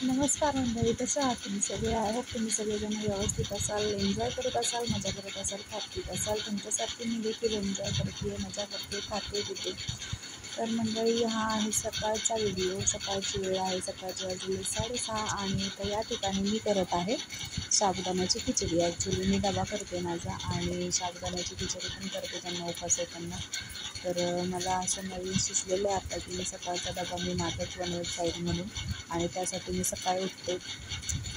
नमस्कार मंडळी, कसं आहात तुम्ही सगळे? आय होप तुम्ही सगळेजण व्यवस्थित असाल, एन्जॉय करत असाल, मजा करत असाल, खात पीत असाल. तुमच्यासारखी मी देखील एन्जॉय करते, मजा करते, खाते पिते. तर मंडळी, हा आहे सकाळचा व्हिडिओ. सकाळची वेळ आहे, सकाळचे वाजले 6:30 आणि तर या ठिकाणी मी करत आहे साबुदाण्याची खिचडी. ॲक्च्युली मी डबा करते माझा आणि साबुदाण्याची खिचडी पण करते त्यांना उपवास आहे त्यांना. तर मला असं नवीन सुचलेलं आहे आता की मी सकाळचा डबा मी माझाच बनवेल साईड म्हणून. आणि त्यासाठी मी सकाळी उठते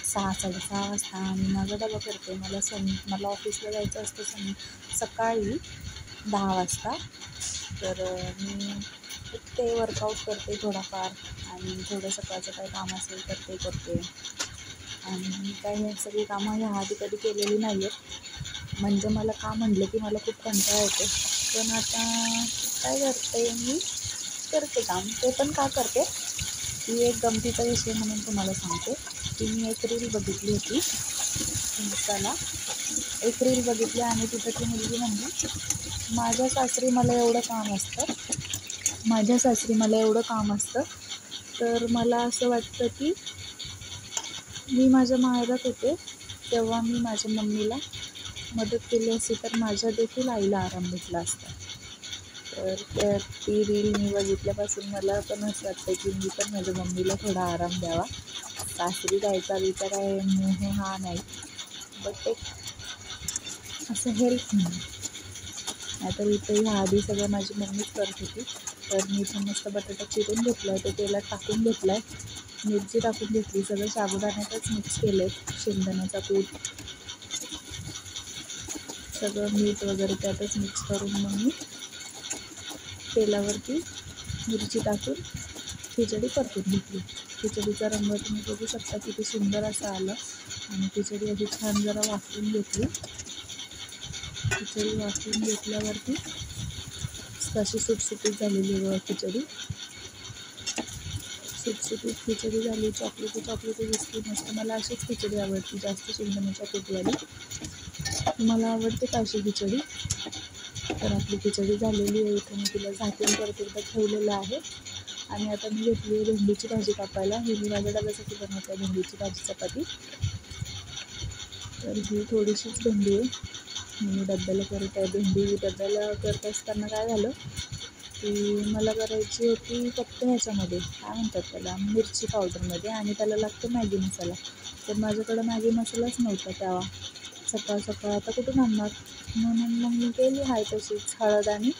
6-6:30 वाजता आणि माझा डबा करते. मला ऑफिसला जायचं असतं सकाळी 10 वाजता. तर मी उठते, वर्कआउट करते थोडाफार आणि थोडं सकाळचं काही काम असेल तर ते करते. आणि काही हे सगळी कामं ह्या आधी कधी केलेली नाही आहेत. म्हणजे मला काम म्हणलं की मला खूप कंटाळा येतो. पण आता काय करते, मी करते काम. ते पण का करते, ही एक गमतीचा विषय म्हणून तुम्हाला सांगते की मी एक रील बघितली होती इंस्टाला. एक रील बघितली आणि तिथं ती मुलगी म्हणली, माझ्या सासरी मला एवढं काम असतं तर मला असं वाटतं की मी माझ्या माहेरात होते तेव्हा मी माझ्या मम्मीला मदत केली असती तर माझ्या देखील आईला आराम भेटला असता. तर ती रील मी बघितल्यापासून मला पण असं वाटतं की मी पण माझ्या मम्मीला थोडा आराम द्यावा. सासरी जायचा विचार आहे मोह हा नाही, बट एक असं हेल्प म्हणून. नाहीतर इथं ह्या आधी सगळं माझी मम्मीच करत होती. तर मी इथं मस्त बटाटा चिरून घेतला आहे, तो तेलात टाकून घेतला आहे, मिरची टाकून घेतली, सगळं साबुदाण्यातच मिक्स केलं आहे, शेंगदाण्याचा कूट सगळं मीठ वगैरे त्यातच मिक्स करून मग मी तेलावरती मिरची टाकून खिचडी परतून घेतली. खिचडीचा रंग तुम्ही बघू शकता किती सुंदर असं आलं. आणि खिचडी अशी छान जरा वाफवून घेतली. खिचडी वाफवून घेतल्यावरती अशी सुटसुटीत झालेली खिचडी. सुटसुटीत खिचडी झाली, चॉकलेटी दिसली मस्त. मला अशीच खिचडी आवडते, जास्त शेंगदाण्याच्या कुटवाली मला आवडते अशी खिचडी. तर आपली खिचडी झालेली आहे. इथं मी तिला झाकून परत एकदा ठेवलेलं आहे. आणि आता मी घेतली आहे भेंडीची भाजी कापायला. ही मी माझ्या डब्यासाठी बनवते भेंडीची भाजी चपाती. तर ही थोडीशीच भेंडी आहे मी डब्याला करत आहे. भेंडी डब्याला करत असताना काय झालं की मला करायची होती फक्त ह्याच्यामध्ये काय म्हणतात त्याला, मिरची पावडरमध्ये, आणि त्याला लागतो मॅगी मसाला. तर माझ्याकडं मॅगी मसालाच नव्हता तेव्हा. सकाळ आता कुठून आणणार, म्हणून मग मी केली आहे तशीच हळद आणि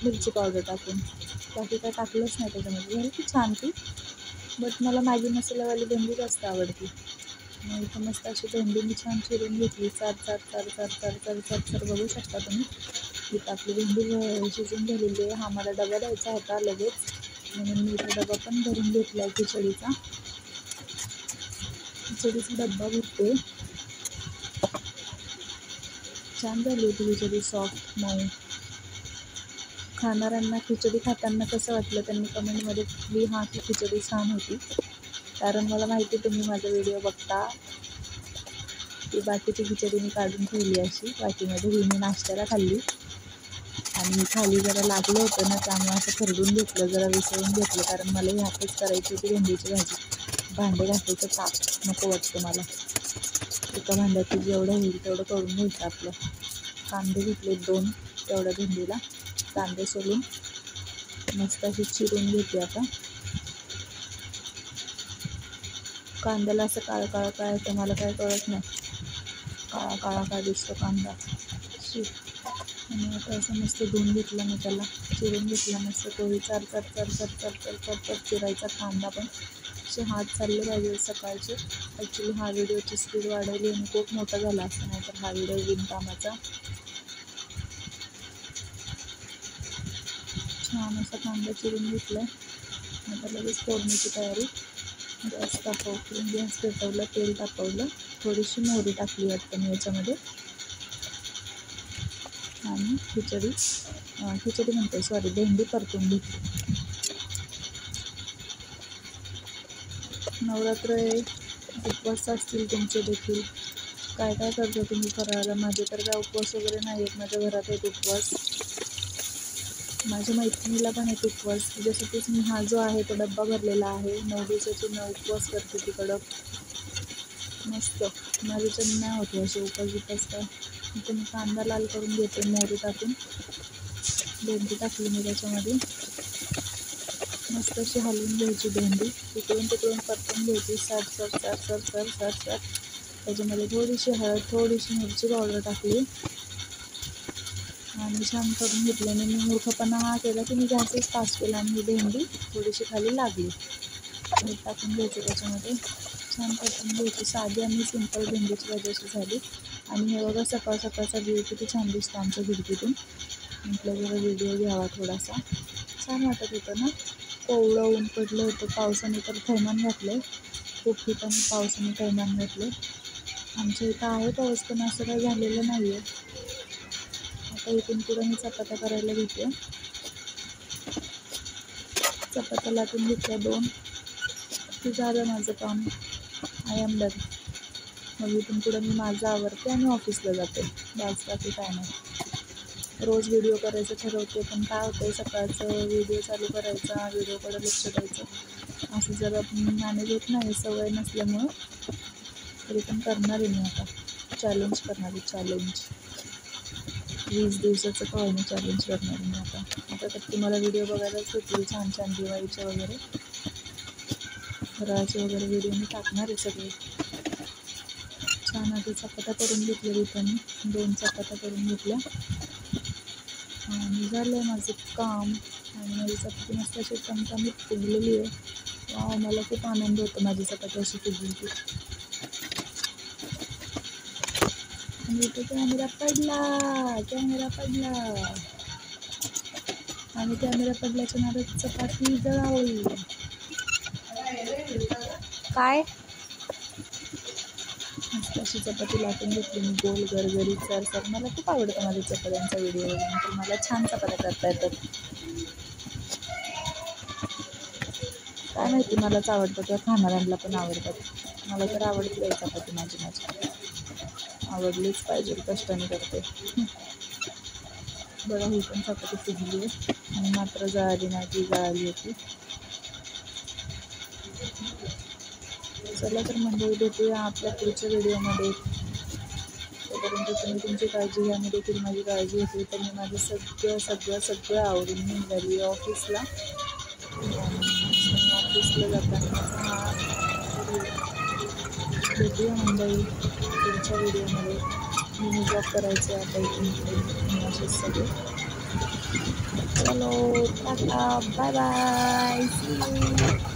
मिरची पावडर टाकून. बाकी काय टाकलंच नाही त्याच्यामध्ये. झाली की छान ती, बट मला मॅगी मसाल्यावाली भेंडी जास्त आवडती. मग इथं मस्त अशी भेंडी मी छान चिरून घेतली. चार बघू शकता तुम्ही. इथं आपली भेंडी शिजून झालेली आहे. हा मला डबा द्यायचा होता लगेच, म्हणून मी इथं डबा पण भरून घेतला आहे खिचडीचा डब्बा भरते. छान झाली होती खिचडी, सॉफ्ट मऊ. खाणाऱ्यांना खिचडी खाताना कसं वाटलं त्यांनी कमेंटमध्ये लिहा की खिचडी छान होती. कारण मला माहिती तुम्ही माझा व्हिडिओ बघता. ती बाकीची खिचडी मी काढून ठेवली अशी वाटीमध्ये. ही मी नाश्त्याला खाल्ली आणि खाली जरा लागलं होतं ना, त्यामुळे असं खरडून घेतलं, जरा विसळून घेतलं. कारण मला ही हातच करायची होती भेंडीची भाजी. भांडे घासायचं ताप नको वाटतं मला. एका भांड्यात जेवढं होईल तेवढं करून घ्यायचं आपलं. कांदे घेतले 2 तेवढ्या भेंडीला. कांदे सोलून मस्त अशी चिरून घेते. आता कांद्याला असं काळं काय येतं मला काय कळत नाही. काळा काय दिसतो कांदा. आणि आता असं मस्त धुवून घेतलं मी, त्याला चिरून घेतला मस्त. तोही चार चिरायचा कांदा पण. असे हात चालले पाहिजे सकाळचे. ॲक्च्युली हा व्हिडिओची स्पीड वाढवली आणि खूप मोठा झाला असता, नाहीतर हा व्हिडिओ बिनकामाचा. छान असा कांदा चिरून घेतला. आता लगेच फोडणीची तयारी. गॅस पेटवलं, तेल तापवलं, थोडीशी मोहरी टाकली वाटतं मी याच्यामध्ये. आणि खिचडी म्हणते सॉरी भेंडी परतून घेतली. नवरात्र आहे, उपवास असतील तुमचे देखील. काय करतो तुम्ही फराळाला? माझे तर काय उपवास वगैरे नाही आहेत, माझ्या घरात एक उपवास. माझ्या मैत्रिणीला पण एक उपवास, त्याच्यासाठीच मी हा जो आहे तो डब्बा भरलेला आहे. 9 दिवसाचे 9 उपवास करते ती कडक मस्त. माझ्याच्यानं नाही होते असे उपवास काय. इथे मी कांदा लाल करून घेते मोहरी टाकून, भेंडी टाकली मी त्याच्यामध्ये, मस्त अशी हलवून घ्यायची भेंडी, तिकडून परतून घ्यायची सर. त्याच्यामध्ये थोडीशी हळद, थोडीशी मिरची पावडर टाकली आणि छान करून घेतल्याने मी मूर्खपणा हा केला की मी गॅसच फास्ट केला आणि ही भेंडी थोडीशी खाली लागली. मीठ टाकून घ्यायचं त्याच्यामध्ये, छान परतून घ्यायची. साधी आणि सिंपल भेंडीची भाजी अशी झाली. आणि हे बघा सकाळ सकाळचा व्ह्यू किती छान दिसतो आमच्या खिडकीतून. म्हटलं जरा व्हिडिओ घ्यावा थोडासा, छान वाटत होतं ना. कोवळं ऊन पडलं होतं, पावसाने तर थैमान घातलं, खूप ठिकाणी पावसाने थैमान घातलं. आमच्या इथं आहे पाऊस पण असं काही झालेलं नाही आहे. आता इथून पुढं मी चपात्या करायला घेते. चपात्या लाटून घेतल्या 2, की झालं माझं काम. I am done. मग इथून पुढं मी माझं आवरते आणि ऑफिसला जाते, बस बाकी काय नाही. रोज व्हिडिओ करायचं ठरवते, पण काय होतं सकाळचं व्हिडिओ चालू करायचा, व्हिडिओकडे लक्ष द्यायचं, असं जरा मॅनेज होत नाही सवय नसल्यामुळं. तरी पण करणार आहे मी आता, चॅलेंज करणार आहे. चॅलेंज 20 दिवसाचं का होईना चॅलेंज करणार आहे मी आता तर तुम्हाला व्हिडिओ बघायलाच भेटतील छान छान दिवाळीचे वगैरे, फराळाचे वगैरे व्हिडिओ मी टाकणार आहे सगळे. छान आता चपात्या करून घेतल्या इथं मी, 2 चपात्या करून घेतल्या आणि झालं आहे माझं काम. आणि माझी चपाती मस्त अशी चमचमीत फुगलेली आहे. वा, मला खूप आनंद होतो माझी चपाती अशी फुगली की. आणि इथे कॅमेरा पडला आणि कॅमेरा पडल्याच्या नादात चपाती जळावली. काय मस्त अशी चपाती लाटून घेतली मी गोल गरगरीत सर. मला खूप आवडतं माझ्या चपात्यांचा व्हिडिओ बघून, तर मला छान चपात्या करता येतात. काय माहिती मलाच आवडतं किंवा खाणाऱ्यांना पण आवडतात. मला तर आवडते आहे चपाती माझी आवडलीच पाहिजे, कष्टाने करते. बघा ही पण चपाती फुगली आहे आणि मात्र जळाली होती. चला तर मंडळी, भेटूया आपल्या पुढच्या व्हिडिओमध्ये. तोपर्यंत तुम्ही तुमची काळजी घ्या, मी देखील माझी काळजी घेतली. तर मी माझं सगळं आवडून निघाली ऑफिसला. ऑफिसला जाताना भेटूया मंडळी पुढच्या व्हिडिओमध्ये. मी जॉब करायचे आता इथून असेच सगळे. चलो टाटा, बाय बाय, सी यू.